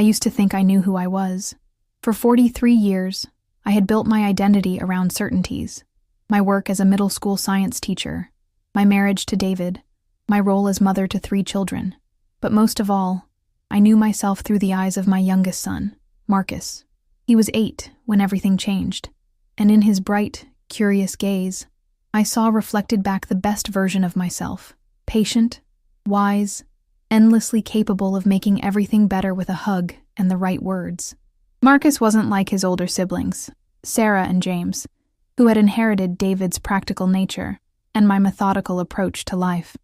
I used to think I knew who I was. For 43 years, I had built my identity around certainties. My work as a middle school science teacher, my marriage to David, my role as mother to 3 children. But most of all, I knew myself through the eyes of my youngest son, Marcus. He was 8 when everything changed, and in his bright, curious gaze, I saw reflected back the best version of myself, patient, wise, endlessly capable of making everything better with a hug and the right words. Marcus wasn't like his older siblings, Sarah and James, who had inherited David's practical nature and my methodical approach to life.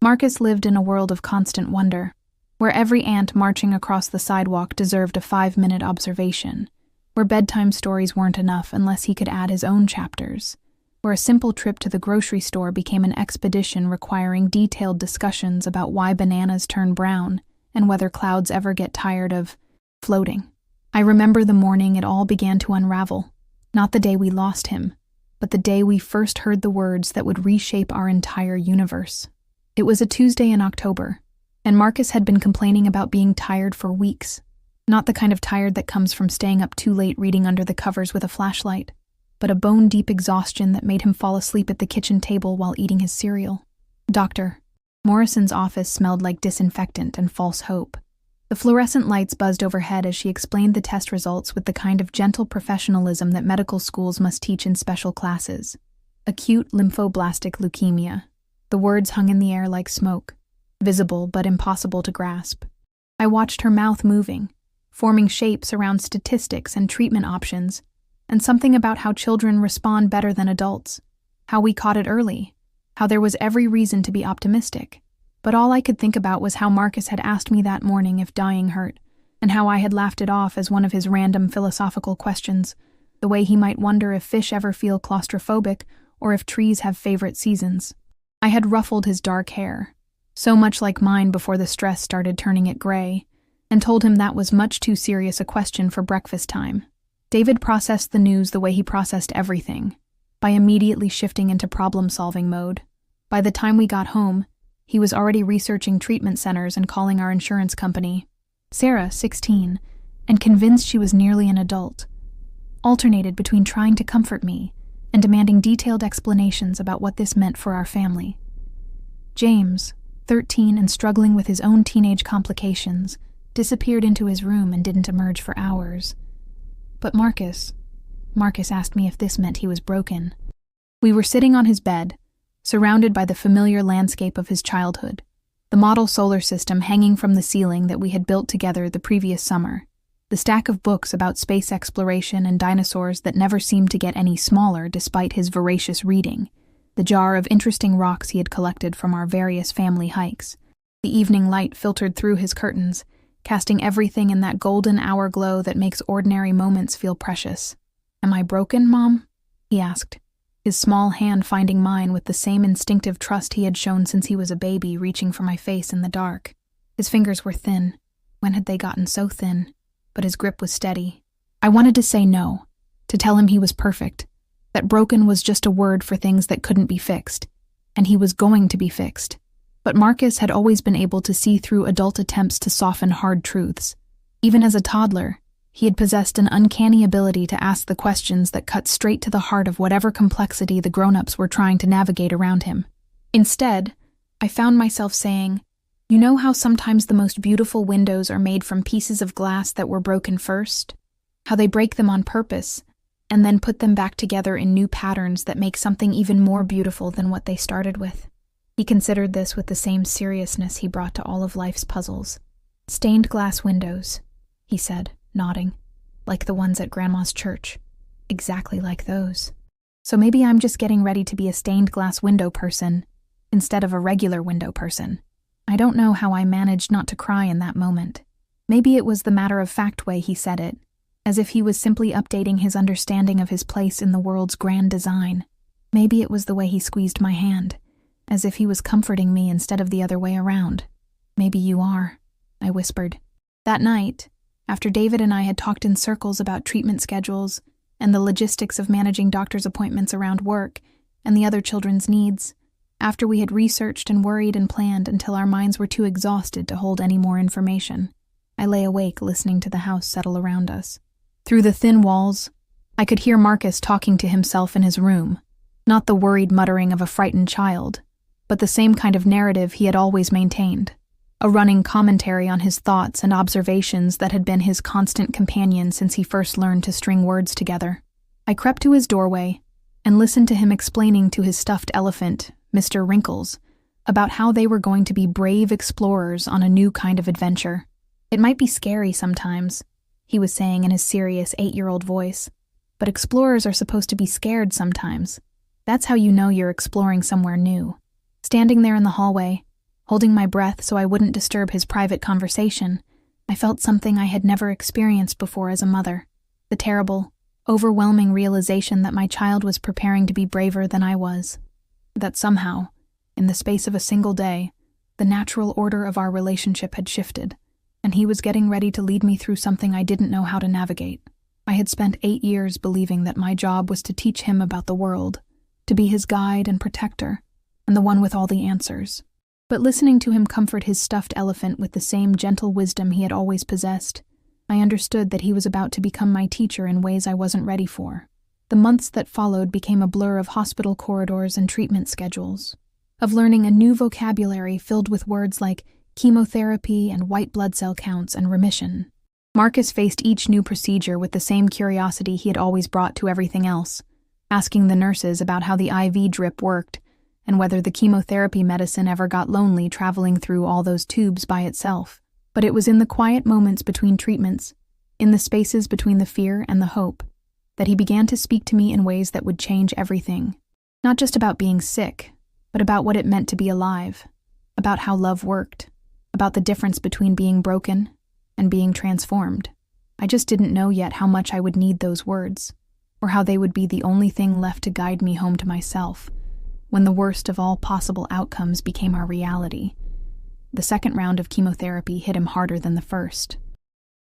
Marcus lived in a world of constant wonder, where every ant marching across the sidewalk deserved a 5-minute observation, where bedtime stories weren't enough unless he could add his own chapters, where a simple trip to the grocery store became an expedition requiring detailed discussions about why bananas turn brown and whether clouds ever get tired of floating. I remember the morning it all began to unravel, not the day we lost him, but the day we first heard the words that would reshape our entire universe. It was a Tuesday in October, and Marcus had been complaining about being tired for weeks. Not the kind of tired that comes from staying up too late reading under the covers with a flashlight, but a bone-deep exhaustion that made him fall asleep at the kitchen table while eating his cereal. Dr. Morrison's office smelled like disinfectant and false hope. The fluorescent lights buzzed overhead as she explained the test results with the kind of gentle professionalism that medical schools must teach in special classes. Acute lymphoblastic leukemia. The words hung in the air like smoke, visible but impossible to grasp. I watched her mouth moving, forming shapes around statistics and treatment options, and something about how children respond better than adults, how we caught it early, how there was every reason to be optimistic. But all I could think about was how Marcus had asked me that morning if dying hurt, and how I had laughed it off as one of his random philosophical questions, the way he might wonder if fish ever feel claustrophobic or if trees have favorite seasons. I had ruffled his dark hair, so much like mine before the stress started turning it gray, and told him that was much too serious a question for breakfast time. David processed the news the way he processed everything, by immediately shifting into problem-solving mode. By the time we got home, he was already researching treatment centers and calling our insurance company. Sarah, 16, and convinced she was nearly an adult, alternated between trying to comfort me and demanding detailed explanations about what this meant for our family. James, 13 and struggling with his own teenage complications, disappeared into his room and didn't emerge for hours. But Marcus asked me if this meant he was broken. We were sitting on his bed, surrounded by the familiar landscape of his childhood, the model solar system hanging from the ceiling that we had built together the previous summer, the stack of books about space exploration and dinosaurs that never seemed to get any smaller despite his voracious reading, the jar of interesting rocks he had collected from our various family hikes. The evening light filtered through his curtains, casting everything in that golden hour glow that makes ordinary moments feel precious. "Am I broken, Mom?" he asked, his small hand finding mine with the same instinctive trust he had shown since he was a baby, reaching for my face in the dark. His fingers were thin. When had they gotten so thin? But his grip was steady. I wanted to say no, to tell him he was perfect, that broken was just a word for things that couldn't be fixed, and he was going to be fixed. But Marcus had always been able to see through adult attempts to soften hard truths. Even as a toddler, he had possessed an uncanny ability to ask the questions that cut straight to the heart of whatever complexity the grown-ups were trying to navigate around him. Instead, I found myself saying, "You know how sometimes the most beautiful windows are made from pieces of glass that were broken first? How they break them on purpose, and then put them back together in new patterns that make something even more beautiful than what they started with?" He considered this with the same seriousness he brought to all of life's puzzles. "Stained glass windows," he said, nodding, "like the ones at Grandma's church. Exactly like those. So maybe I'm just getting ready to be a stained glass window person instead of a regular window person." I don't know how I managed not to cry in that moment. Maybe it was the matter-of-fact way he said it, as if he was simply updating his understanding of his place in the world's grand design. Maybe it was the way he squeezed my hand, as if he was comforting me instead of the other way around. "Maybe you are," I whispered. That night, after David and I had talked in circles about treatment schedules and the logistics of managing doctor's appointments around work and the other children's needs, after we had researched and worried and planned until our minds were too exhausted to hold any more information, I lay awake listening to the house settle around us. Through the thin walls, I could hear Marcus talking to himself in his room, not the worried muttering of a frightened child, but the same kind of narrative he had always maintained, a running commentary on his thoughts and observations that had been his constant companion since he first learned to string words together. I crept to his doorway and listened to him explaining to his stuffed elephant, Mr. Wrinkles, about how they were going to be brave explorers on a new kind of adventure. "It might be scary sometimes," he was saying in his serious 8-year-old voice, "but explorers are supposed to be scared sometimes. That's how you know you're exploring somewhere new." Standing there in the hallway, holding my breath so I wouldn't disturb his private conversation, I felt something I had never experienced before as a mother. The terrible, overwhelming realization that my child was preparing to be braver than I was. That somehow, in the space of a single day, the natural order of our relationship had shifted, and he was getting ready to lead me through something I didn't know how to navigate. I had spent 8 years believing that my job was to teach him about the world, to be his guide and protector, and the one with all the answers. But listening to him comfort his stuffed elephant with the same gentle wisdom he had always possessed, I understood that he was about to become my teacher in ways I wasn't ready for. The months that followed became a blur of hospital corridors and treatment schedules, of learning a new vocabulary filled with words like chemotherapy and white blood cell counts and remission. Marcus faced each new procedure with the same curiosity he had always brought to everything else, asking the nurses about how the IV drip worked and whether the chemotherapy medicine ever got lonely traveling through all those tubes by itself. But it was in the quiet moments between treatments, in the spaces between the fear and the hope, that he began to speak to me in ways that would change everything. Not just about being sick, but about what it meant to be alive, about how love worked, about the difference between being broken and being transformed. I just didn't know yet how much I would need those words, or how they would be the only thing left to guide me home to myself, when the worst of all possible outcomes became our reality. The second round of chemotherapy hit him harder than the first.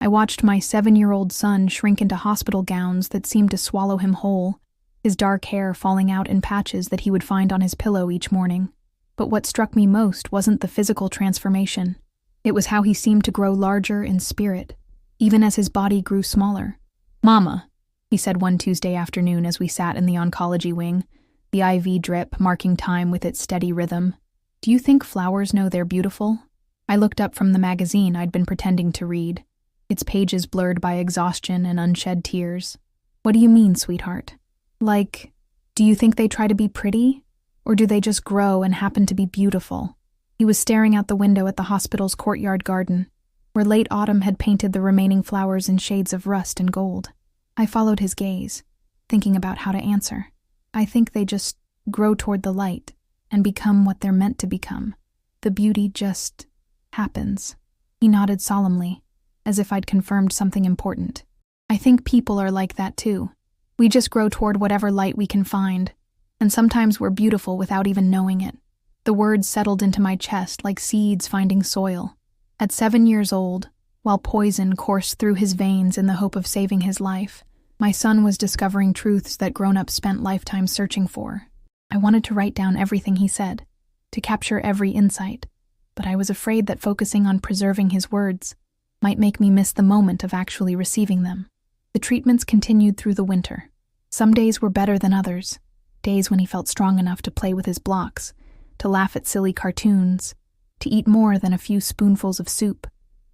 I watched my 7-year-old son shrink into hospital gowns that seemed to swallow him whole, his dark hair falling out in patches that he would find on his pillow each morning. But what struck me most wasn't the physical transformation. It was how he seemed to grow larger in spirit, even as his body grew smaller. "Mama," he said one Tuesday afternoon as we sat in the oncology wing, the IV drip marking time with its steady rhythm, "do you think flowers know they're beautiful?" I looked up from the magazine I'd been pretending to read, its pages blurred by exhaustion and unshed tears. "What do you mean, sweetheart? Like, do you think they try to be pretty? Or do they just grow and happen to be beautiful?" He was staring out the window at the hospital's courtyard garden, where late autumn had painted the remaining flowers in shades of rust and gold. I followed his gaze, thinking about how to answer. "I think they just grow toward the light and become what they're meant to become. The beauty just happens." He nodded solemnly, as if I'd confirmed something important. "I think people are like that too. We just grow toward whatever light we can find, and sometimes we're beautiful without even knowing it." The words settled into my chest like seeds finding soil. At 7 years old, while poison coursed through his veins in the hope of saving his life, my son was discovering truths that grown-ups spent lifetimes searching for. I wanted to write down everything he said, to capture every insight, but I was afraid that focusing on preserving his words might make me miss the moment of actually receiving them. The treatments continued through the winter. Some days were better than others, days when he felt strong enough to play with his blocks, to laugh at silly cartoons, to eat more than a few spoonfuls of soup.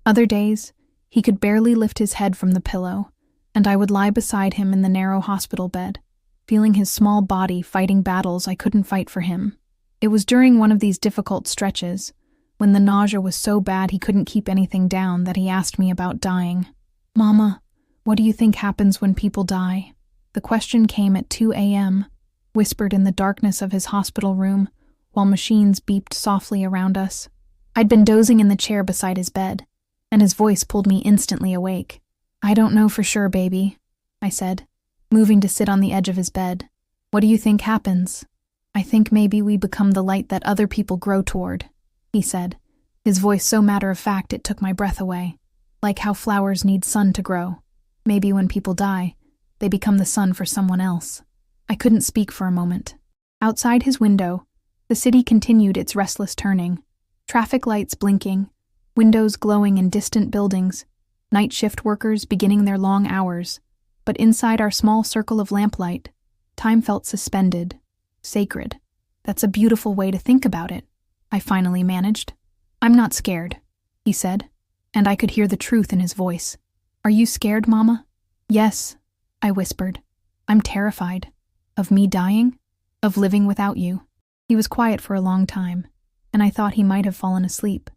Other days, he could barely lift his head from the pillow, and I would lie beside him in the narrow hospital bed, feeling his small body fighting battles I couldn't fight for him. It was during one of these difficult stretches, when the nausea was so bad he couldn't keep anything down, that he asked me about dying. "Mama, what do you think happens when people die?" The question came at 2 a.m., whispered in the darkness of his hospital room, while machines beeped softly around us. I'd been dozing in the chair beside his bed, and his voice pulled me instantly awake. "I don't know for sure, baby," I said, moving to sit on the edge of his bed. "What do you think happens?" "I think maybe we become the light that other people grow toward," he said, his voice so matter-of-fact it took my breath away. "Like how flowers need sun to grow. Maybe when people die, they become the sun for someone else." I couldn't speak for a moment. Outside his window, the city continued its restless turning, traffic lights blinking, windows glowing in distant buildings, night shift workers beginning their long hours. But inside our small circle of lamplight, time felt suspended, sacred. That's a beautiful way to think about it, I finally managed. I'm not scared, he said, and I could hear the truth in his voice. Are you scared, Mama? Yes, I whispered. I'm terrified. Of me dying? Of living without you. He was quiet for a long time, and I thought he might have fallen asleep.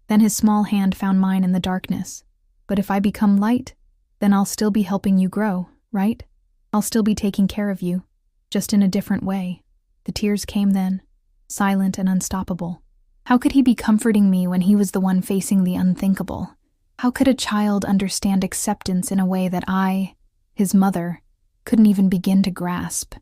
Then his small hand found mine in the darkness. But if I become light, then I'll still be helping you grow, right? I'll still be taking care of you, just in a different way. The tears came then, silent and unstoppable. How could he be comforting me when he was the one facing the unthinkable? How could a child understand acceptance in a way that I, his mother, couldn't even begin to grasp?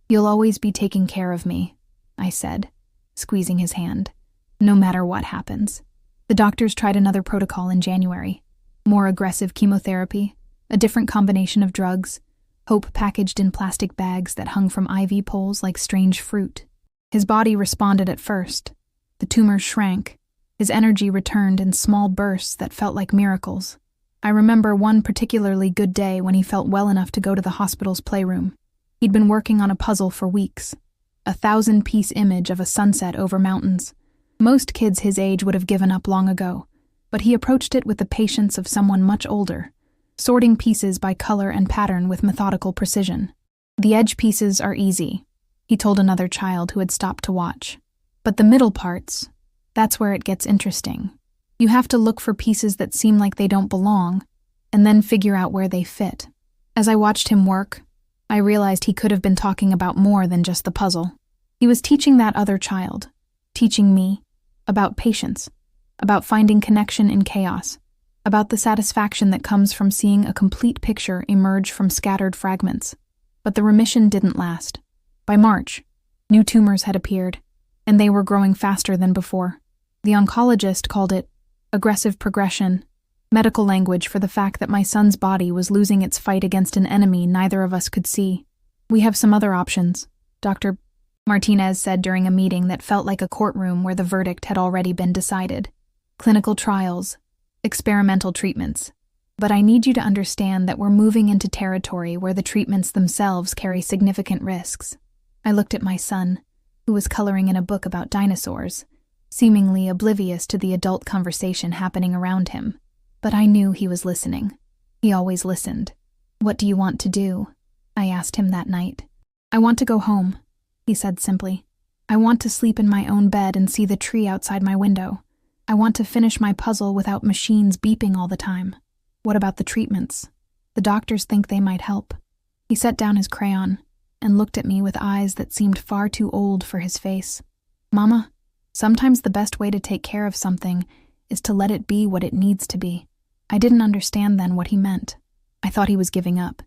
You'll always be taking care of me, I said, squeezing his hand, no matter what happens. The doctors tried another protocol in January. More aggressive chemotherapy, a different combination of drugs, hope packaged in plastic bags that hung from IV poles like strange fruit. His body responded at first. The tumor shrank. His energy returned in small bursts that felt like miracles. I remember one particularly good day when he felt well enough to go to the hospital's playroom. He'd been working on a puzzle for weeks, a 1,000-piece image of a sunset over mountains. Most kids his age would have given up long ago, but he approached it with the patience of someone much older, sorting pieces by color and pattern with methodical precision. The edge pieces are easy, he told another child who had stopped to watch. But the middle parts, that's where it gets interesting. You have to look for pieces that seem like they don't belong, and then figure out where they fit. As I watched him work, I realized he could have been talking about more than just the puzzle. He was teaching that other child, teaching me, about patience, about finding connection in chaos, about the satisfaction that comes from seeing a complete picture emerge from scattered fragments. But the remission didn't last. By March, new tumors had appeared, and they were growing faster than before. The oncologist called it aggressive progression, medical language for the fact that my son's body was losing its fight against an enemy neither of us could see. We have some other options, Dr. Martinez said during a meeting that felt like a courtroom where the verdict had already been decided. Clinical trials, experimental treatments. But I need you to understand that we're moving into territory where the treatments themselves carry significant risks. I looked at my son, who was coloring in a book about dinosaurs, seemingly oblivious to the adult conversation happening around him. But I knew he was listening. He always listened. What do you want to do? I asked him that night. I want to go home, he said simply. I want to sleep in my own bed and see the tree outside my window. I want to finish my puzzle without machines beeping all the time. What about the treatments? The doctors think they might help. He set down his crayon and looked at me with eyes that seemed far too old for his face. Mama, sometimes the best way to take care of something is to let it be what it needs to be. I didn't understand then what he meant. I thought he was giving up,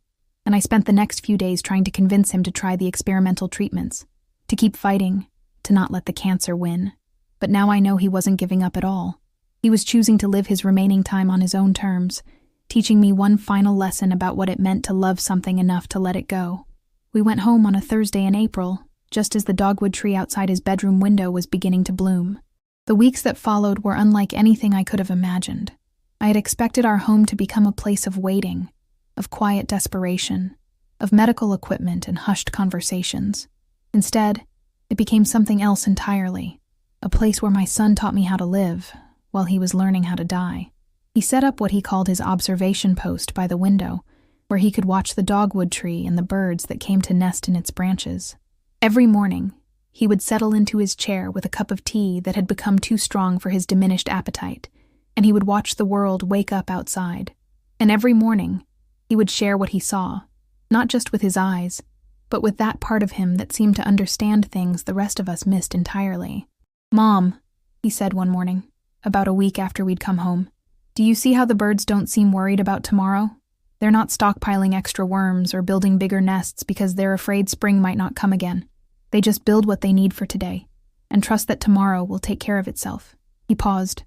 and I spent the next few days trying to convince him to try the experimental treatments, to keep fighting, to not let the cancer win. But now I know he wasn't giving up at all. He was choosing to live his remaining time on his own terms, teaching me one final lesson about what it meant to love something enough to let it go. We went home on a Thursday in April, just as the dogwood tree outside his bedroom window was beginning to bloom. The weeks that followed were unlike anything I could have imagined. I had expected our home to become a place of waiting, of quiet desperation, of medical equipment and hushed conversations. Instead, it became something else entirely, a place where my son taught me how to live, while he was learning how to die. He set up what he called his observation post by the window, where he could watch the dogwood tree and the birds that came to nest in its branches. Every morning, he would settle into his chair with a cup of tea that had become too strong for his diminished appetite, and he would watch the world wake up outside. And every morning, he would share what he saw, not just with his eyes, but with that part of him that seemed to understand things the rest of us missed entirely. Mom, he said one morning, about a week after we'd come home, do you see how the birds don't seem worried about tomorrow? They're not stockpiling extra worms or building bigger nests because they're afraid spring might not come again. They just build what they need for today, and trust that tomorrow will take care of itself. He paused,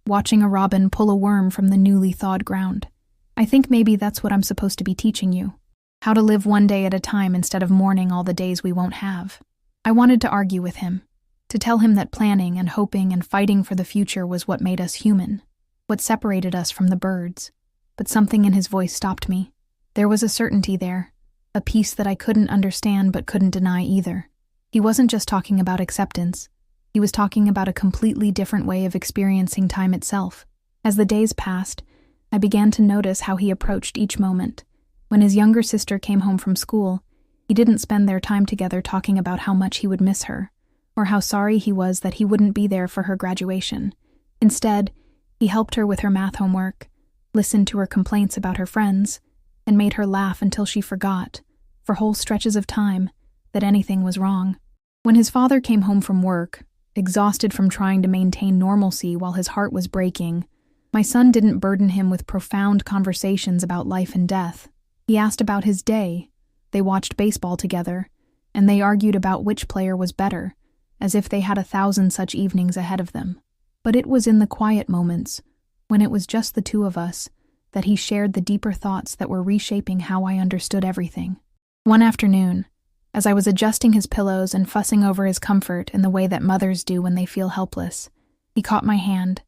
watching a robin pull a worm from the newly thawed ground. I think maybe that's what I'm supposed to be teaching you. How to live one day at a time instead of mourning all the days we won't have. I wanted to argue with him, to tell him that planning and hoping and fighting for the future was what made us human. what separated us from the birds. But something in his voice stopped me. There was a certainty there, a peace that I couldn't understand but couldn't deny either. He wasn't just talking about acceptance. He was talking about a completely different way of experiencing time itself. As the days passed, I began to notice how he approached each moment. When his younger sister came home from school, he didn't spend their time together talking about how much he would miss her, or how sorry he was that he wouldn't be there for her graduation. Instead, he helped her with her math homework, listened to her complaints about her friends, and made her laugh until she forgot, for whole stretches of time, that anything was wrong. When his father came home from work, exhausted from trying to maintain normalcy while his heart was breaking, my son didn't burden him with profound conversations about life and death. He asked about his day. They watched baseball together, and they argued about which player was better, as if they had 1,000 such evenings ahead of them. But it was in the quiet moments, when it was just the two of us, that he shared the deeper thoughts that were reshaping how I understood everything. One afternoon, as I was adjusting his pillows and fussing over his comfort in the way that mothers do when they feel helpless, he caught my hand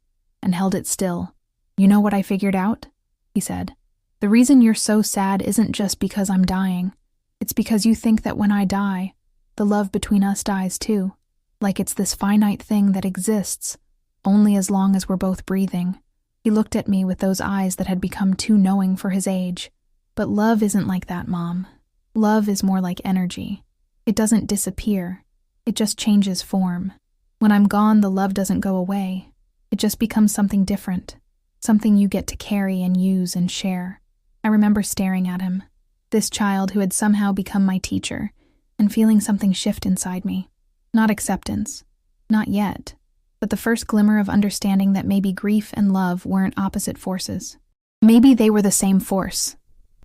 and held it still. "You know what I figured out?" he said. "The reason you're so sad isn't just because I'm dying. It's because you think that when I die, the love between us dies too, like it's this finite thing that exists, only as long as we're both breathing." He looked at me with those eyes that had become too knowing for his age. "But love isn't like that, Mom. Love is more like energy. It doesn't disappear. It just changes form. When I'm gone, the love doesn't go away. It just becomes something different, something you get to carry and use and share." I remember staring at him, this child who had somehow become my teacher, and feeling something shift inside me. Not acceptance. Not yet. But the first glimmer of understanding that maybe grief and love weren't opposite forces. Maybe they were the same force,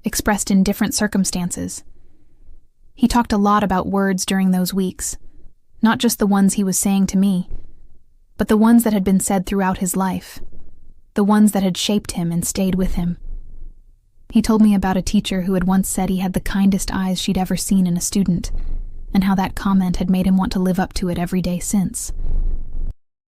expressed in different circumstances. He talked a lot about words during those weeks, not just the ones he was saying to me, but the ones that had been said throughout his life, the ones that had shaped him and stayed with him. He told me about a teacher who had once said he had the kindest eyes she'd ever seen in a student, and how that comment had made him want to live up to it every day since.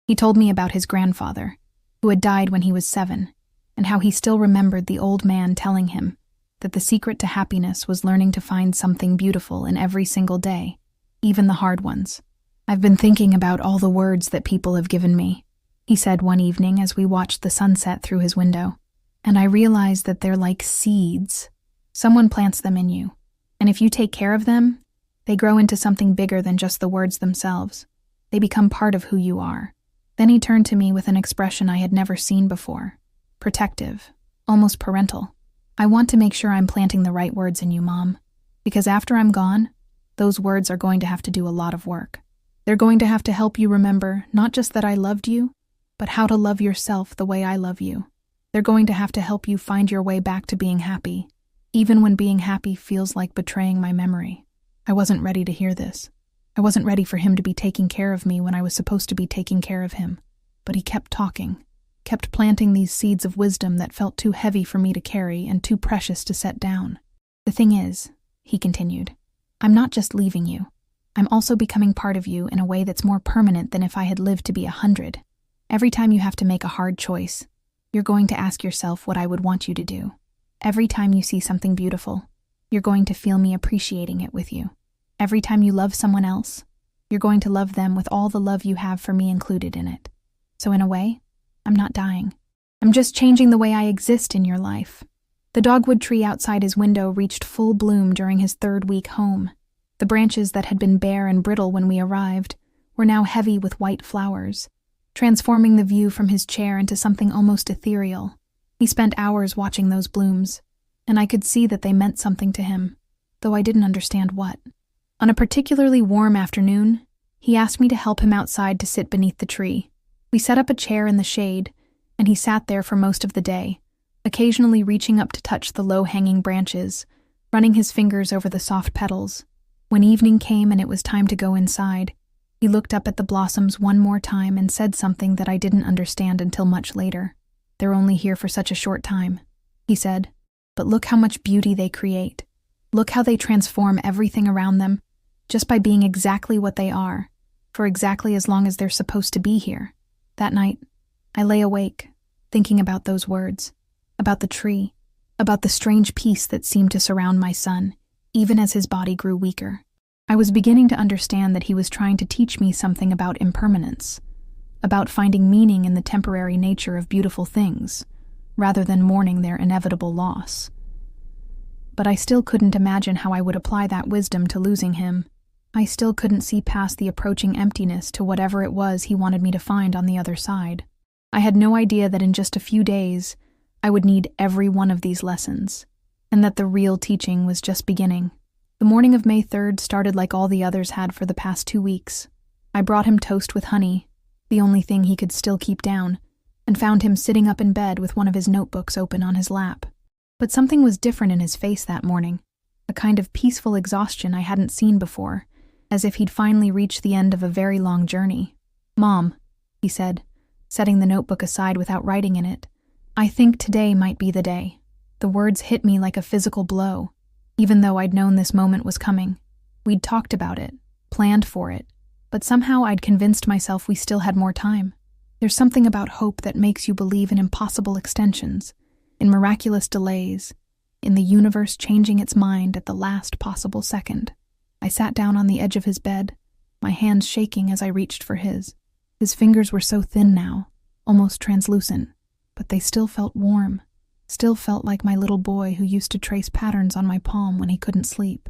He told me about his grandfather, who had died when he was 7, and how he still remembered the old man telling him that the secret to happiness was learning to find something beautiful in every single day, even the hard ones. "I've been thinking about all the words that people have given me," he said one evening as we watched the sunset through his window, "and I realized that they're like seeds. Someone plants them in you, and if you take care of them, they grow into something bigger than just the words themselves. They become part of who you are." Then he turned to me with an expression I had never seen before. Protective, almost parental. "I want to make sure I'm planting the right words in you, Mom, because after I'm gone, those words are going to have to do a lot of work. They're going to have to help you remember not just that I loved you, but how to love yourself the way I love you. They're going to have to help you find your way back to being happy, even when being happy feels like betraying my memory." I wasn't ready to hear this. I wasn't ready for him to be taking care of me when I was supposed to be taking care of him. But he kept talking, kept planting these seeds of wisdom that felt too heavy for me to carry and too precious to set down. "The thing is," he continued, "I'm not just leaving you. I'm also becoming part of you in a way that's more permanent than if I had lived to be 100. Every time you have to make a hard choice, you're going to ask yourself what I would want you to do. Every time you see something beautiful, you're going to feel me appreciating it with you. Every time you love someone else, you're going to love them with all the love you have for me included in it. So in a way, I'm not dying. I'm just changing the way I exist in your life." The dogwood tree outside his window reached full bloom during his 3rd week home. The branches that had been bare and brittle when we arrived were now heavy with white flowers, transforming the view from his chair into something almost ethereal. He spent hours watching those blooms, and I could see that they meant something to him, though I didn't understand what. On a particularly warm afternoon, he asked me to help him outside to sit beneath the tree. We set up a chair in the shade, and he sat there for most of the day, occasionally reaching up to touch the low-hanging branches, running his fingers over the soft petals. When evening came and it was time to go inside, he looked up at the blossoms one more time and said something that I didn't understand until much later. "They're only here for such a short time," he said, "but look how much beauty they create. Look how they transform everything around them, just by being exactly what they are, for exactly as long as they're supposed to be here." That night, I lay awake, thinking about those words, about the tree, about the strange peace that seemed to surround my son, even as his body grew weaker. I was beginning to understand that he was trying to teach me something about impermanence, about finding meaning in the temporary nature of beautiful things, rather than mourning their inevitable loss. But I still couldn't imagine how I would apply that wisdom to losing him. I still couldn't see past the approaching emptiness to whatever it was he wanted me to find on the other side. I had no idea that in just a few days, I would need every one of these lessons, and that the real teaching was just beginning. The morning of May 3rd started like all the others had for the past 2 weeks. I brought him toast with honey, the only thing he could still keep down, and found him sitting up in bed with one of his notebooks open on his lap. But something was different in his face that morning, a kind of peaceful exhaustion I hadn't seen before, as if he'd finally reached the end of a very long journey. "Mom," he said, setting the notebook aside without writing in it, "I think today might be the day." The words hit me like a physical blow, even though I'd known this moment was coming. We'd talked about it, planned for it, but somehow I'd convinced myself we still had more time. There's something about hope that makes you believe in impossible extensions, in miraculous delays, in the universe changing its mind at the last possible second. I sat down on the edge of his bed, my hands shaking as I reached for his. His fingers were so thin now, almost translucent, but they still felt warm, still felt like my little boy who used to trace patterns on my palm when he couldn't sleep.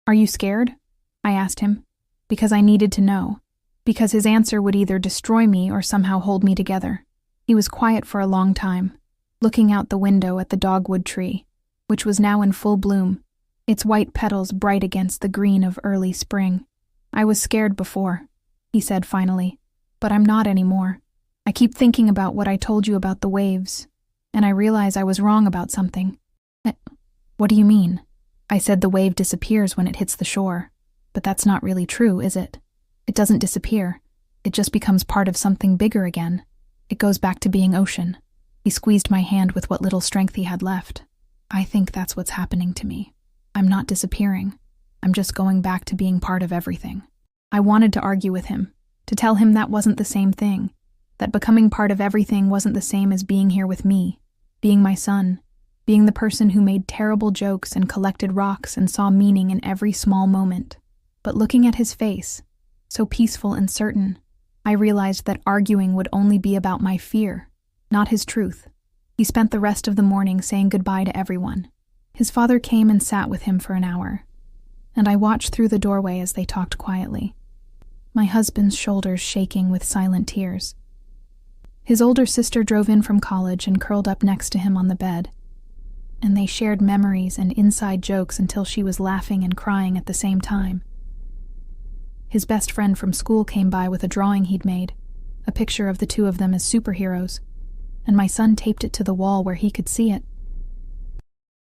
"Are you scared?" I asked him, because I needed to know, because his answer would either destroy me or somehow hold me together. He was quiet for a long time, looking out the window at the dogwood tree, which was now in full bloom, its white petals bright against the green of early spring. "I was scared before," he said finally, "but I'm not anymore. I keep thinking about what I told you about the waves, and I realize I was wrong about something." "What do you mean?" I said. "The wave disappears when it hits the shore. But that's not really true, is it? It doesn't disappear. It just becomes part of something bigger again. It goes back to being ocean." He squeezed my hand with what little strength he had left. "I think that's what's happening to me. I'm not disappearing. I'm just going back to being part of everything." I wanted to argue with him, to tell him that wasn't the same thing, that becoming part of everything wasn't the same as being here with me, being my son, being the person who made terrible jokes and collected rocks and saw meaning in every small moment. But looking at his face, so peaceful and certain, I realized that arguing would only be about my fear, not his truth. He spent the rest of the morning saying goodbye to everyone. His father came and sat with him for an hour, and I watched through the doorway as they talked quietly, my husband's shoulders shaking with silent tears. His older sister drove in from college and curled up next to him on the bed, and they shared memories and inside jokes until she was laughing and crying at the same time. His best friend from school came by with a drawing he'd made, a picture of the two of them as superheroes, and my son taped it to the wall where he could see it.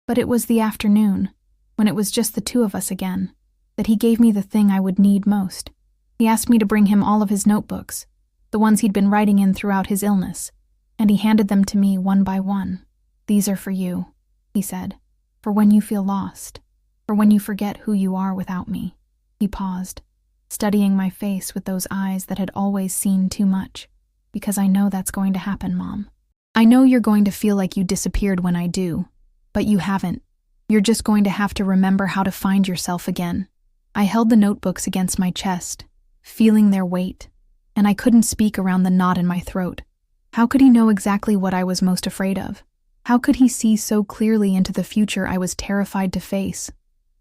But it was the afternoon, when it was just the two of us again, that he gave me the thing I would need most. He asked me to bring him all of his notebooks, the ones he'd been writing in throughout his illness, and he handed them to me one by one. "These are for you," he said, "for when you feel lost, for when you forget who you are without me." He paused, studying my face with those eyes that had always seen too much. "Because I know that's going to happen, Mom. I know you're going to feel like you disappeared when I do, but you haven't. You're just going to have to remember how to find yourself again." I held the notebooks against my chest, feeling their weight, and I couldn't speak around the knot in my throat. How could he know exactly what I was most afraid of? How could he see so clearly into the future I was terrified to face?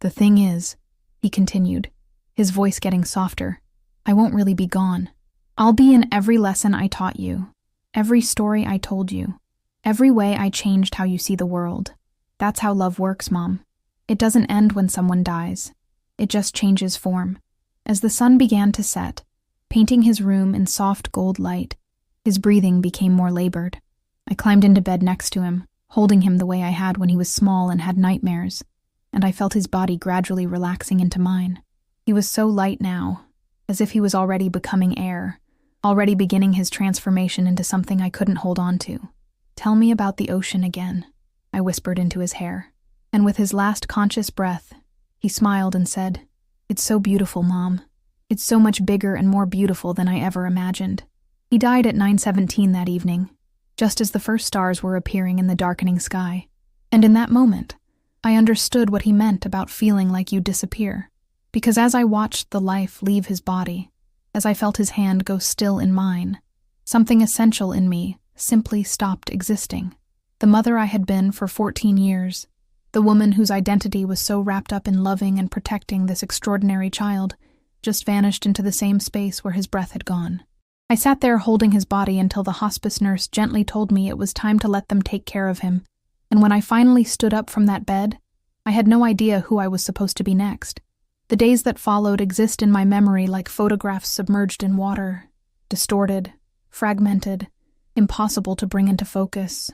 "The thing is," he continued, his voice getting softer, "I won't really be gone. I'll be in every lesson I taught you, every story I told you, every way I changed how you see the world. That's how love works, Mom. It doesn't end when someone dies. It just changes form." As the sun began to set, painting his room in soft gold light, his breathing became more labored. I climbed into bed next to him, holding him the way I had when he was small and had nightmares, and I felt his body gradually relaxing into mine. He was so light now, as if he was already becoming air, already beginning his transformation into something I couldn't hold on to. "Tell me about the ocean again," I whispered into his hair, and with his last conscious breath, he smiled and said, "It's so beautiful, Mom. It's so much bigger and more beautiful than I ever imagined." He died at 9:17 that evening, just as the first stars were appearing in the darkening sky. And in that moment, I understood what he meant about feeling like you disappear. Because as I watched the life leave his body, as I felt his hand go still in mine, something essential in me simply stopped existing. The mother I had been for 14 years, the woman whose identity was so wrapped up in loving and protecting this extraordinary child, just vanished into the same space where his breath had gone. I sat there holding his body until the hospice nurse gently told me it was time to let them take care of him, and when I finally stood up from that bed, I had no idea who I was supposed to be next. The days that followed exist in my memory like photographs submerged in water, distorted, fragmented, impossible to bring into focus.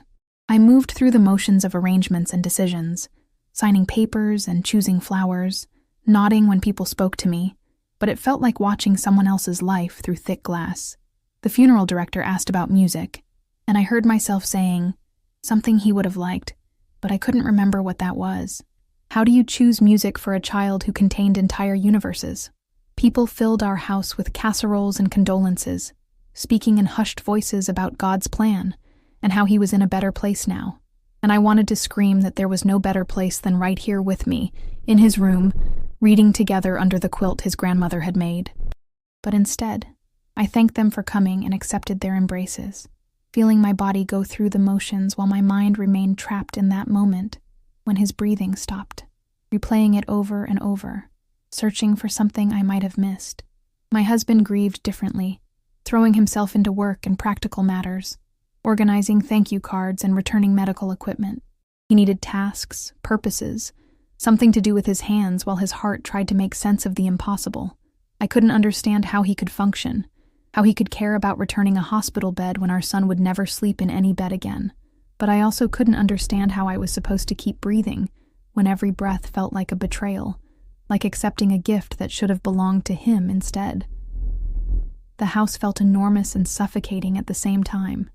I moved through the motions of arrangements and decisions, signing papers and choosing flowers, nodding when people spoke to me, but it felt like watching someone else's life through thick glass. The funeral director asked about music, and I heard myself saying something he would have liked, but I couldn't remember what that was. How do you choose music for a child who contained entire universes? People filled our house with casseroles and condolences, speaking in hushed voices about God's plan and how he was in a better place now. And I wanted to scream that there was no better place than right here with me, in his room, reading together under the quilt his grandmother had made. But instead, I thanked them for coming and accepted their embraces, feeling my body go through the motions while my mind remained trapped in that moment when his breathing stopped, replaying it over and over, searching for something I might have missed. My husband grieved differently, throwing himself into work and practical matters, organizing thank you cards and returning medical equipment. He needed tasks, purposes, something to do with his hands while his heart tried to make sense of the impossible. I couldn't understand how he could function, how he could care about returning a hospital bed when our son would never sleep in any bed again. But I also couldn't understand how I was supposed to keep breathing when every breath felt like a betrayal, like accepting a gift that should have belonged to him instead. The house felt enormous and suffocating at the same time.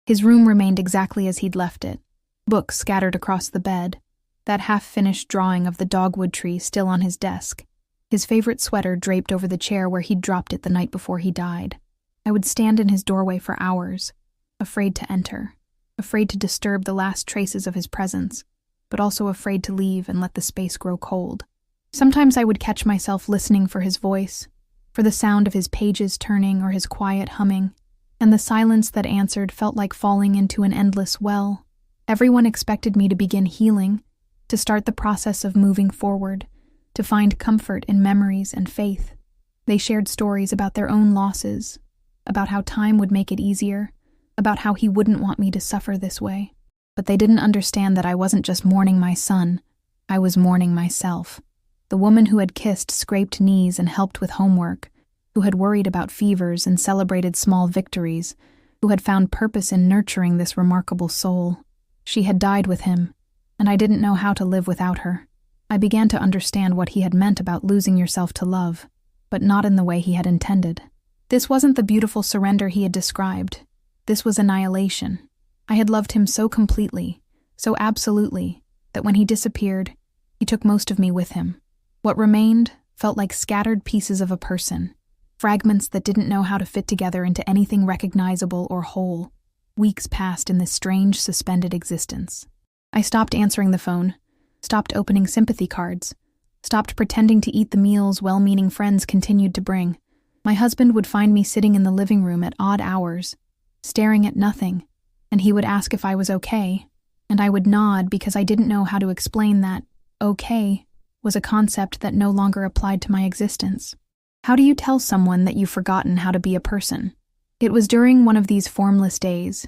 His room remained exactly as he'd left it, books scattered across the bed, that half-finished drawing of the dogwood tree still on his desk, his favorite sweater draped over the chair where he'd dropped it the night before he died. I would stand in his doorway for hours, afraid to enter, afraid to disturb the last traces of his presence, but also afraid to leave and let the space grow cold. Sometimes I would catch myself listening for his voice, for the sound of his pages turning or his quiet humming, and the silence that answered felt like falling into an endless well. Everyone expected me to begin healing, to start the process of moving forward, to find comfort in memories and faith. They shared stories about their own losses, about how time would make it easier, about how he wouldn't want me to suffer this way. But they didn't understand that I wasn't just mourning my son, I was mourning myself. The woman who had kissed scraped knees and helped with homework, who had worried about fevers and celebrated small victories, who had found purpose in nurturing this remarkable soul. She had died with him, and I didn't know how to live without her. I began to understand what he had meant about losing yourself to love, but not in the way he had intended. This wasn't the beautiful surrender he had described. This was annihilation. I had loved him so completely, so absolutely, that when he disappeared, he took most of me with him. What remained felt like scattered pieces of a person, fragments that didn't know how to fit together into anything recognizable or whole. Weeks passed in this strange, suspended existence. I stopped answering the phone, stopped opening sympathy cards, stopped pretending to eat the meals well-meaning friends continued to bring. My husband would find me sitting in the living room at odd hours, staring at nothing, and he would ask if I was okay, and I would nod because I didn't know how to explain that okay was a concept that no longer applied to my existence. How do you tell someone that you've forgotten how to be a person? It was during one of these formless days,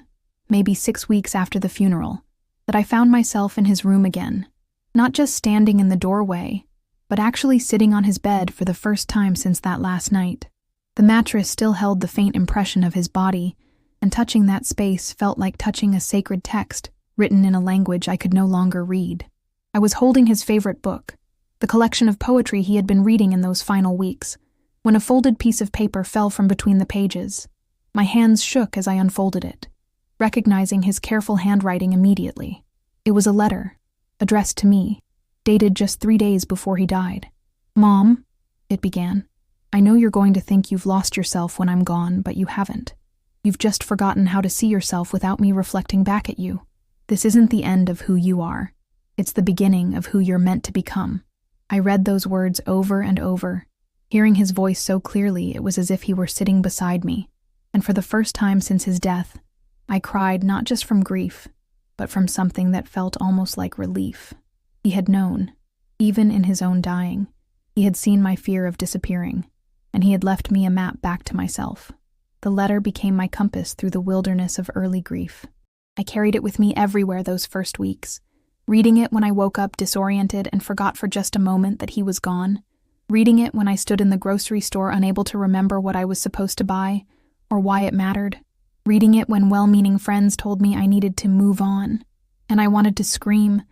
maybe 6 weeks after the funeral, that I found myself in his room again, not just standing in the doorway, but actually sitting on his bed for the first time since that last night. The mattress still held the faint impression of his body, and touching that space felt like touching a sacred text written in a language I could no longer read. I was holding his favorite book, the collection of poetry he had been reading in those final weeks, when a folded piece of paper fell from between the pages. My hands shook as I unfolded it, recognizing his careful handwriting immediately. It was a letter, addressed to me, dated just 3 days before he died. "Mom," it began, "I know you're going to think you've lost yourself when I'm gone, but you haven't. You've just forgotten how to see yourself without me reflecting back at you. This isn't the end of who you are. It's the beginning of who you're meant to become." I read those words over and over. Hearing his voice so clearly, it was as if he were sitting beside me. And for the first time since his death, I cried not just from grief, but from something that felt almost like relief. He had known, even in his own dying. He had seen my fear of disappearing, and he had left me a map back to myself. The letter became my compass through the wilderness of early grief. I carried it with me everywhere those first weeks, reading it when I woke up disoriented and forgot for just a moment that he was gone, reading it when I stood in the grocery store unable to remember what I was supposed to buy or why it mattered, reading it when well-meaning friends told me I needed to move on, and I wanted to scream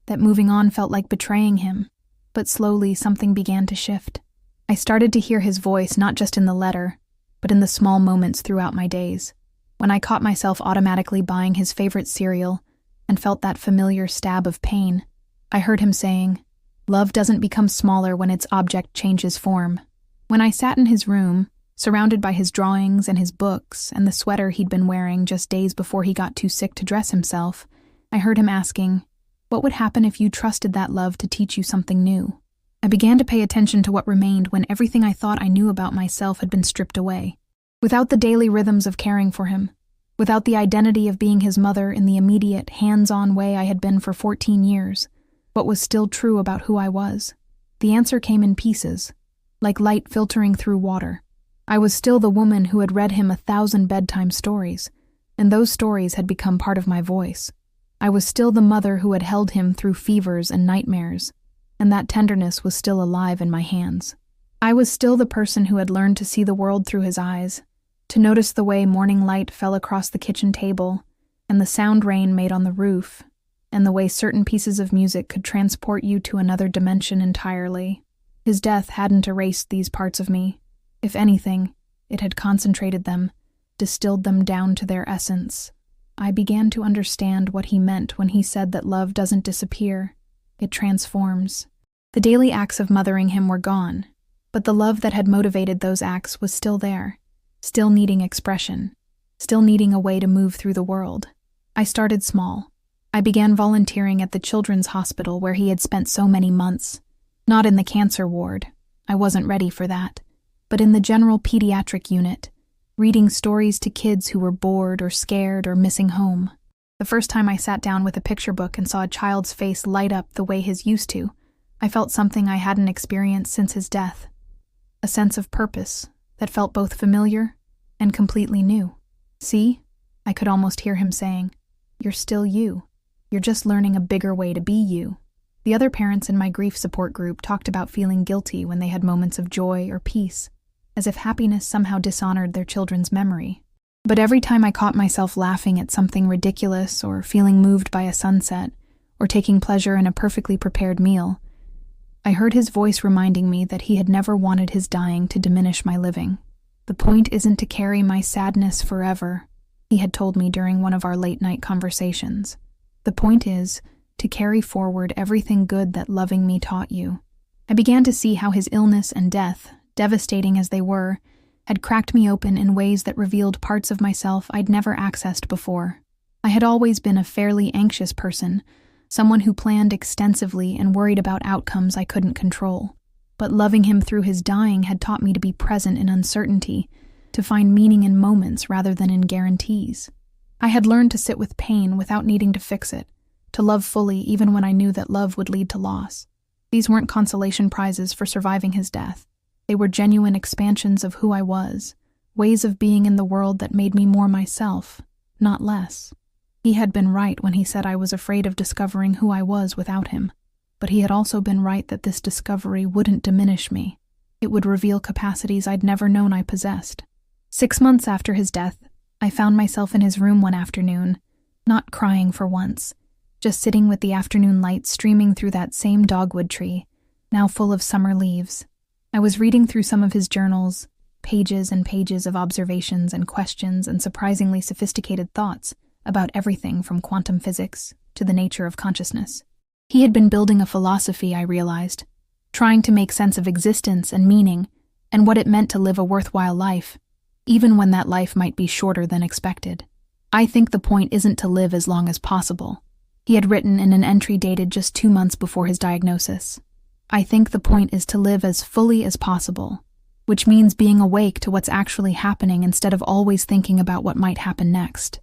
that moving on felt like betraying him. But slowly something began to shift. I started to hear his voice not just in the letter, but in the small moments throughout my days. When I caught myself automatically buying his favorite cereal and felt that familiar stab of pain, I heard him saying, "Love doesn't become smaller when its object changes form." When I sat in his room, surrounded by his drawings and his books and the sweater he'd been wearing just days before he got too sick to dress himself, I heard him asking, "What would happen if you trusted that love to teach you something new?" I began to pay attention to what remained when everything I thought I knew about myself had been stripped away. Without the daily rhythms of caring for him, without the identity of being his mother in the immediate, hands-on way I had been for 14 years, what was still true about who I was? The answer came in pieces, like light filtering through water. I was still the woman who had read him 1,000 bedtime stories, and those stories had become part of my voice. I was still the mother who had held him through fevers and nightmares, and that tenderness was still alive in my hands. I was still the person who had learned to see the world through his eyes, to notice the way morning light fell across the kitchen table, and the sound rain made on the roof, and the way certain pieces of music could transport you to another dimension entirely. His death hadn't erased these parts of me. If anything, it had concentrated them, distilled them down to their essence. I began to understand what he meant when he said that love doesn't disappear, it transforms. The daily acts of mothering him were gone, but the love that had motivated those acts was still there, still needing expression, still needing a way to move through the world. I started small. I began volunteering at the children's hospital where he had spent so many months. Not in the cancer ward, I wasn't ready for that, but in the general pediatric unit, reading stories to kids who were bored or scared or missing home. The first time I sat down with a picture book and saw a child's face light up the way his used to, I felt something I hadn't experienced since his death. A sense of purpose that felt both familiar and completely new. "See?" I could almost hear him saying. "You're still you. You're just learning a bigger way to be you." The other parents in my grief support group talked about feeling guilty when they had moments of joy or peace, as if happiness somehow dishonored their children's memory. But every time I caught myself laughing at something ridiculous or feeling moved by a sunset or taking pleasure in a perfectly prepared meal, I heard his voice reminding me that he had never wanted his dying to diminish my living. "The point isn't to carry my sadness forever," he had told me during one of our late-night conversations. "The point is to carry forward everything good that loving me taught you." I began to see how his illness and death, devastating as they were, had cracked me open in ways that revealed parts of myself I'd never accessed before. I had always been a fairly anxious person, someone who planned extensively and worried about outcomes I couldn't control. But loving him through his dying had taught me to be present in uncertainty, to find meaning in moments rather than in guarantees. I had learned to sit with pain without needing to fix it, to love fully even when I knew that love would lead to loss. These weren't consolation prizes for surviving his death. They were genuine expansions of who I was, ways of being in the world that made me more myself, not less. He had been right when he said I was afraid of discovering who I was without him, but he had also been right that this discovery wouldn't diminish me. It would reveal capacities I'd never known I possessed. 6 months after his death, I found myself in his room one afternoon, not crying for once, just sitting with the afternoon light streaming through that same dogwood tree, now full of summer leaves. I was reading through some of his journals, pages and pages of observations and questions and surprisingly sophisticated thoughts about everything from quantum physics to the nature of consciousness. He had been building a philosophy, I realized, trying to make sense of existence and meaning and what it meant to live a worthwhile life. even when that life might be shorter than expected. I think the point isn't to live as long as possible, he had written in an entry dated just 2 months before his diagnosis. I think the point is to live as fully as possible, which means being awake to what's actually happening instead of always thinking about what might happen next.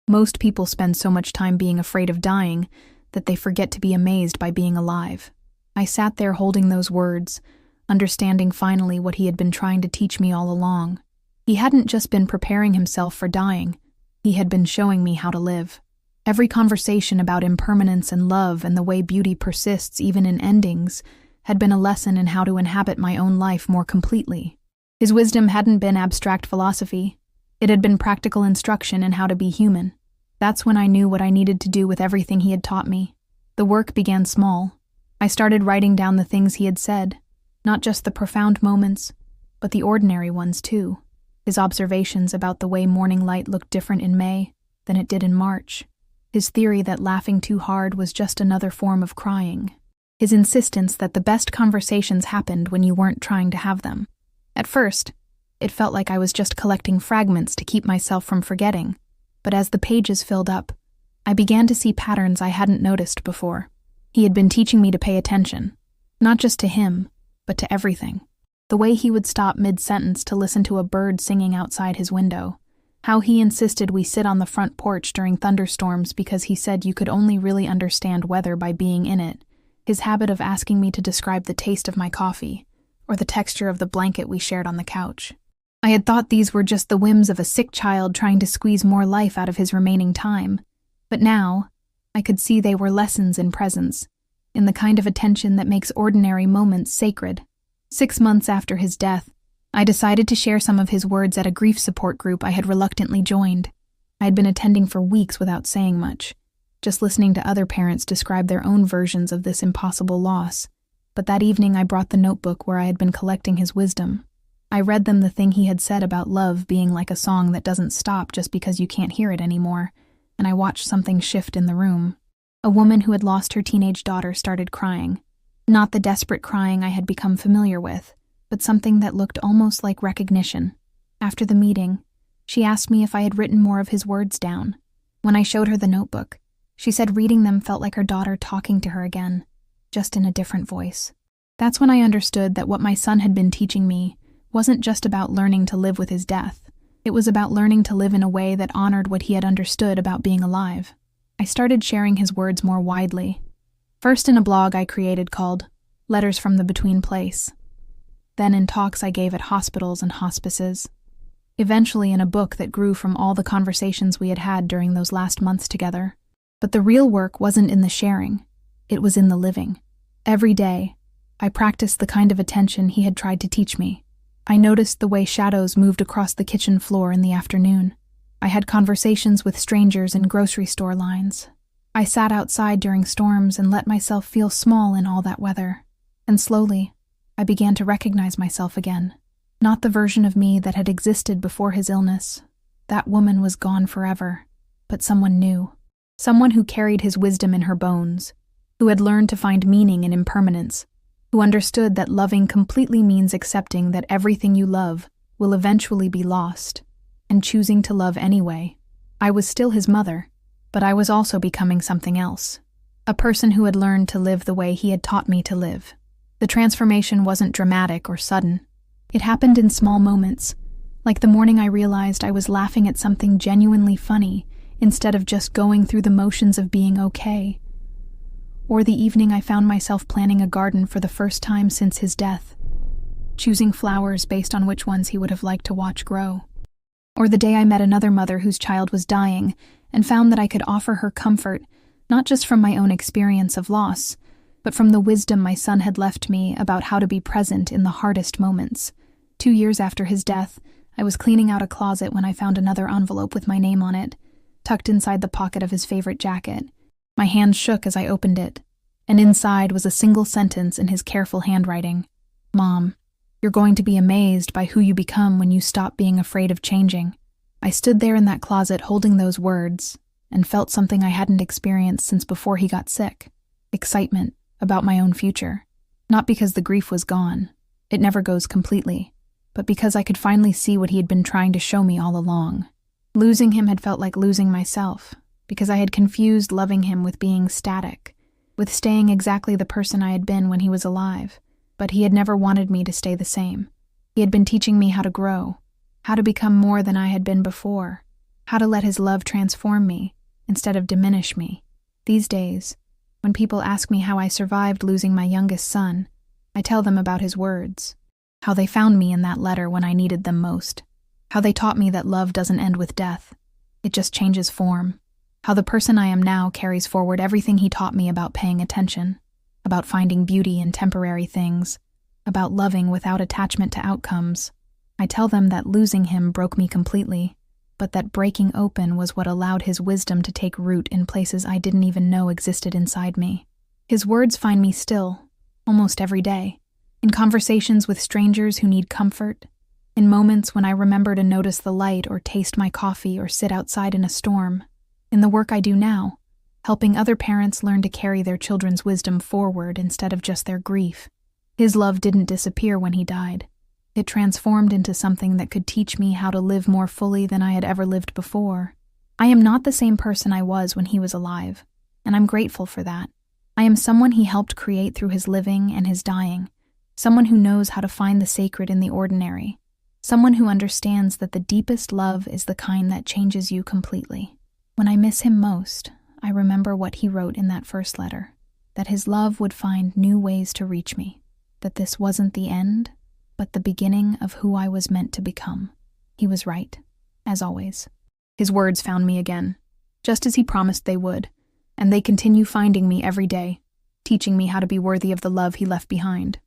Most people spend so much time being afraid of dying that they forget to be amazed by being alive. I sat there holding those words, understanding finally what he had been trying to teach me all along. He hadn't just been preparing himself for dying, he had been showing me how to live. Every conversation about impermanence and love and the way beauty persists even in endings had been a lesson in how to inhabit my own life more completely. His wisdom hadn't been abstract philosophy. It had been practical instruction in how to be human. That's when I knew what I needed to do with everything he had taught me. The work began small. I started writing down the things he had said, not just the profound moments, but the ordinary ones too. His observations about the way morning light looked different in May than it did in March. His theory that laughing too hard was just another form of crying. His insistence that the best conversations happened when you weren't trying to have them. At first, it felt like I was just collecting fragments to keep myself from forgetting, but as the pages filled up, I began to see patterns I hadn't noticed before. He had been teaching me to pay attention, not just to him, but to everything. The way he would stop mid-sentence to listen to a bird singing outside his window. How he insisted we sit on the front porch during thunderstorms because he said you could only really understand weather by being in it. His habit of asking me to describe the taste of my coffee, or the texture of the blanket we shared on the couch. I had thought these were just the whims of a sick child trying to squeeze more life out of his remaining time, but now I could see they were lessons in presence, in the kind of attention that makes ordinary moments sacred. 6 months after his death, I decided to share some of his words at a grief support group I had reluctantly joined. I had been attending for weeks without saying much, just listening to other parents describe their own versions of this impossible loss. But that evening I brought the notebook where I had been collecting his wisdom. I read them the thing he had said about love being like a song that doesn't stop just because you can't hear it anymore, and I watched something shift in the room. A woman who had lost her teenage daughter started crying. Not the desperate crying I had become familiar with, but something that looked almost like recognition. After the meeting, she asked me if I had written more of his words down. When I showed her the notebook, she said reading them felt like her daughter talking to her again, just in a different voice. That's when I understood that what my son had been teaching me wasn't just about learning to live with his death. It was about learning to live in a way that honored what he had understood about being alive. I started sharing his words more widely. First in a blog I created called Letters from the Between Place. Then in talks I gave at hospitals and hospices. Eventually in a book that grew from all the conversations we had had during those last months together. But the real work wasn't in the sharing. It was in the living. Every day, I practiced the kind of attention he had tried to teach me. I noticed the way shadows moved across the kitchen floor in the afternoon. I had conversations with strangers in grocery store lines. I sat outside during storms and let myself feel small in all that weather. And slowly, I began to recognize myself again. Not the version of me that had existed before his illness. That woman was gone forever, but someone new. Someone who carried his wisdom in her bones, who had learned to find meaning in impermanence, who understood that loving completely means accepting that everything you love will eventually be lost, and choosing to love anyway. I was still his mother, but I was also becoming something else. A person who had learned to live the way he had taught me to live. The transformation wasn't dramatic or sudden. It happened in small moments, like the morning I realized I was laughing at something genuinely funny instead of just going through the motions of being okay. Or the evening I found myself planning a garden for the first time since his death, choosing flowers based on which ones he would have liked to watch grow. Or the day I met another mother whose child was dying and found that I could offer her comfort, not just from my own experience of loss, but from the wisdom my son had left me about how to be present in the hardest moments. 2 years after his death, I was cleaning out a closet when I found another envelope with my name on it, tucked inside the pocket of his favorite jacket. My hand shook as I opened it, and inside was a single sentence in his careful handwriting. Mom, you're going to be amazed by who you become when you stop being afraid of changing. I stood there in that closet holding those words and felt something I hadn't experienced since before he got sick. Excitement about my own future. Not because the grief was gone. It never goes completely. but because I could finally see what he had been trying to show me all along. Losing him had felt like losing myself, because I had confused loving him with being static, with staying exactly the person I had been when he was alive. But he had never wanted me to stay the same. He had been teaching me how to grow, how to become more than I had been before, how to let his love transform me instead of diminish me. These days, when people ask me how I survived losing my youngest son, I tell them about his words, how they found me in that letter when I needed them most, how they taught me that love doesn't end with death, it just changes form, how the person I am now carries forward everything he taught me about paying attention, about finding beauty in temporary things, about loving without attachment to outcomes. I tell them that losing him broke me completely, but that breaking open was what allowed his wisdom to take root in places I didn't even know existed inside me. His words find me still, almost every day, in conversations with strangers who need comfort, in moments when I remember to notice the light or taste my coffee or sit outside in a storm, in the work I do now, helping other parents learn to carry their children's wisdom forward instead of just their grief. His love didn't disappear when he died. It transformed into something that could teach me how to live more fully than I had ever lived before. I am not the same person I was when he was alive, and I'm grateful for that. I am someone he helped create through his living and his dying, someone who knows how to find the sacred in the ordinary, someone who understands that the deepest love is the kind that changes you completely. When I miss him most, I remember what he wrote in that first letter, that his love would find new ways to reach me, that this wasn't the end, but the beginning of who I was meant to become. He was right, as always. His words found me again, just as he promised they would, and they continue finding me every day, teaching me how to be worthy of the love he left behind.